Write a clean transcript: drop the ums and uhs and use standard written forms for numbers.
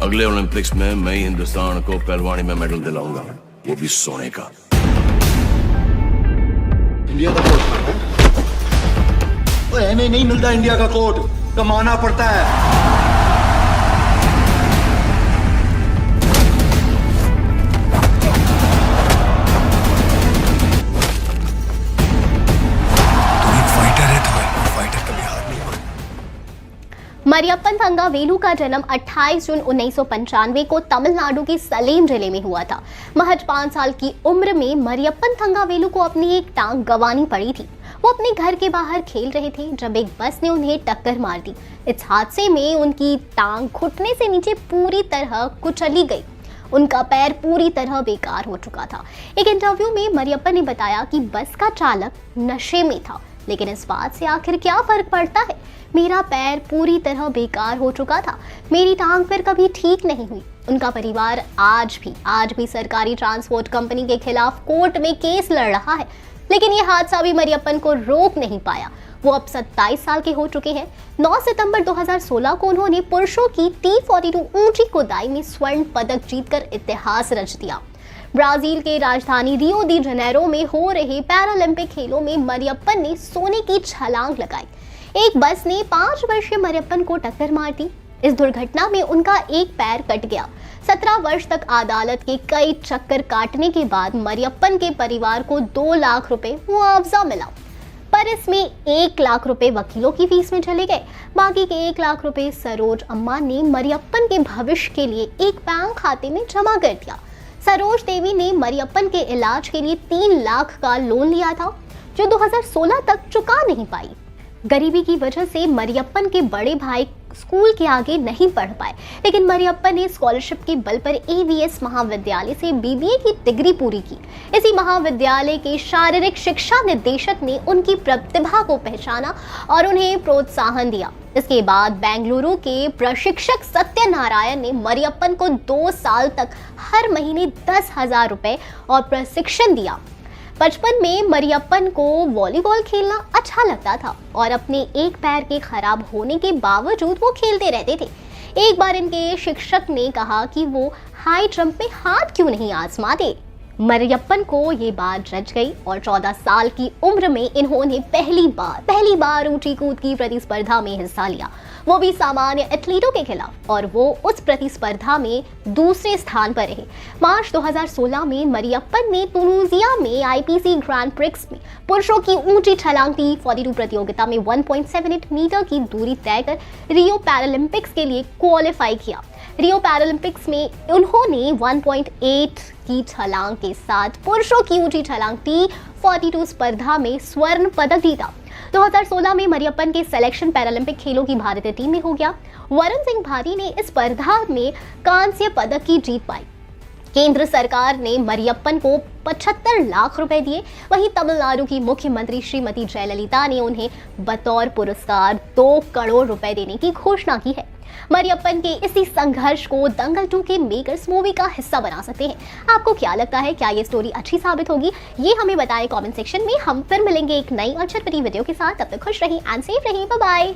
अगले ओलंपिक्स में मैं ही हिंदुस्तान को पहलवानी में मेडल दिलाऊंगा, वो भी सोने का। इंडिया का कोट ऐसे नहीं मिलता, इंडिया का कोट कमाना पड़ता है। मरियप्पन थंगावेलु का जन्म 28 जून 1995 को तमिलनाडु के सलेम जिले में हुआ था। महज 5 साल की उम्र में मरियप्पन थंगावेलु को अपनी एक टांग गंवानी पड़ी थी। वो अपने घर के बाहर खेल रहे थे जब एक बस ने उन्हें टक्कर मार दी। इस हादसे में उनकी टांग घुटने से नीचे पूरी तरह कुचली गई। उनका पैर पूरी तरह बेकार हो चुका था। एक इंटरव्यू में मरियप्पन ने बताया कि बस का चालक नशे में था, लेकिन इस बात से आखिर क्या फर्क पड़ता है। मेरा पैर पूरी तरह बेकार हो चुका था, मेरी टांग फिर कभी ठीक नहीं हुई। उनका परिवार आज भी सरकारी ट्रांसपोर्ट कंपनी के खिलाफ कोर्ट में केस लड़ रहा है, लेकिन ये हादसा भी मरियप्पन को रोक नहीं पाया। वो अब 27 साल के हो चुके हैं। 9 सितंबर 2016 को उन्होंने पुरुषों की T42 ऊंची खुदाई में स्वर्ण पदक जीतकर इतिहास रच दिया। ब्राजील के राजधानी रियो दी जनेरो में हो रहे पैरालंपिक खेलों में मरियप्पन ने सोने की छलांग लगाई। एक बस ने 5 वर्षीय मरियप्पन को टक्कर मार दी। इस दुर्घटना में उनका एक पैर कट गया। 17 वर्ष तक अदालत के कई चक्कर काटने के बाद मरियप्पन के परिवार को 2 लाख रुपए मुआवजा मिला, पर इसमें 1 लाख रुपए वकीलों की फीस में चले गए। बाकी के 1 लाख रुपए सरोज अम्मा ने मरियप्पन के भविष्य के लिए एक बैंक खाते में जमा कर दिया। सरोज देवी ने मरियप्पन के इलाज के लिए 3 लाख का लोन लिया था, जो 2016 तक चुका नहीं पाई। गरीबी की वजह से मरियप्पन के बड़े भाई स्कूल के आगे नहीं पढ़ पाए, लेकिन मरियप्पन ने स्कॉलरशिप के बल पर AVS महाविद्यालय से BBA की डिग्री पूरी की। इसी महाविद्यालय के शारीरिक शिक्षा निदेशक ने उनकी प्रतिभा को पहचाना और उन्हें प्रोत्साहन दिया। इसके बाद बेंगलुरु के प्रशिक्षक सत्यनारायण ने मरियप्पन को 2 साल तक हर महीने 10,000 रुपए और प्रशिक्षण दिया। बचपन में मरियप्पन को वॉलीबॉल खेलना अच्छा लगता था और अपने एक पैर के खराब होने के बावजूद वो खेलते रहते थे। एक बार इनके शिक्षक ने कहा कि वो हाई जंप में हाथ क्यों नहीं आजमाते। मरियप्पन को ये बात जच गई और 14 साल की उम्र में इन्होंने पहली बार ऊंची कूद की प्रतिस्पर्धा में हिस्सा लिया, वो भी सामान्य एथलीटों के खिलाफ, और वो उस प्रतिस्पर्धा में दूसरे स्थान पर रहे। मार्च 2016 में मरियप्पन ने तुनिसिया में IPC ग्रैंड प्रिक्स में पुरुषों की ऊंची छलांग T42 प्रतियोगिता में 1.78 मीटर की दूरी तय कर रियो पैरालंपिक्स के लिए क्वालिफाई किया। रियो पैरालंपिक्स में उन्होंने 1.8 की छलांग के साथ पुरुषों की ऊंची छलांग T42 स्पर्धा में स्वर्ण पदक जीता। 2016 में मरियप्पन के सिलेक्शन पैरालंपिक खेलों की भारतीय टीम में हो गया। वरुण सिंह भारी ने इस स्पर्धा में कांस्य पदक की जीत पाई। केंद्र सरकार ने मरियप्पन को 75 लाख रुपए दिए। वहीं तमिलनाडु की मुख्यमंत्री श्रीमती जयललिता ने उन्हें बतौर पुरस्कार 2 करोड़ रुपए देने की घोषणा की है। मरियप्पन के इसी संघर्ष को दंगल 2 के मेकर्स मूवी का हिस्सा बना सकते हैं। आपको क्या लगता है, क्या ये स्टोरी अच्छी साबित होगी? ये हमें बताएं कमेंट सेक्शन में। हम फिर मिलेंगे एक नई और चटपटी वीडियो के साथ। तब तक खुश रहिए एंड सेफ रहिए। Bye bye.